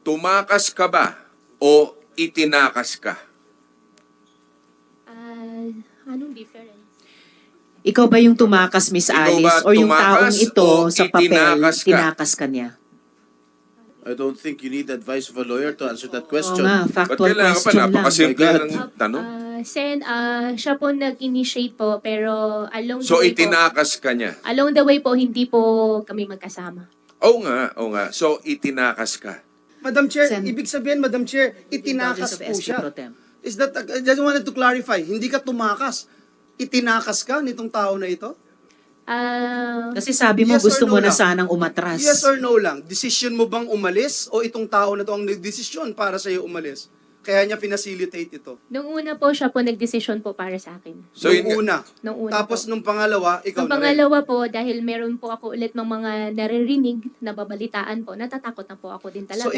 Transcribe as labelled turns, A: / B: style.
A: tumakas ka ba o itinakas ka?
B: Anong difference?
C: Ikaw ba yung tumakas, Miss
A: Ikaw
C: Alice?
A: ba
C: O yung taong
A: tumakas
C: ito
A: o
C: sa papel,
A: itinakas ka?
C: tinakas ka niya?
D: I don't think you need advice of a lawyer to answer that
C: Oo
D: question.
C: nga,
A: Ba't
C: factual
A: kailangan pa?
C: question lang.
A: Napakasimple
D: My God.
A: ng tanong.
B: Sen, siya po nag-initiate po, pero along the
A: So,
B: way po,
A: itinakas ka niya.
B: along the way po, hindi po kami magkasama.
A: Oo nga. So, itinakas ka.
E: Madam Chair,
C: Sen-
E: ibig sabihin, Madam Chair, itinakas
C: Indulgence of
E: po
C: SP
E: siya.
C: Pro Tem.
E: Is that, I just wanted to clarify, hindi ka tumakas. Itinakas ka nitong tao na ito?
C: Kasi sabi mo
E: Yes or
C: gusto
E: no
C: mo na
E: lang?
C: sanang umatras.
E: Yes or no lang? Decision mo bang umalis o itong tao na to ang nagdesisyon para sa'yo umalis? Kaya niya pinacilitate ito.
B: Nung una po, siya po nag-decision po para sa akin.
A: So,
E: nung
A: yun nga-
E: una.
B: Nung una
E: Tapos
B: po.
E: nung pangalawa, ikaw
B: Ang
E: na rin.
B: pangalawa po, dahil meron po ako ulit ng mga naririnig, nababalitaan po, natatakot na po ako din talaga.
E: So,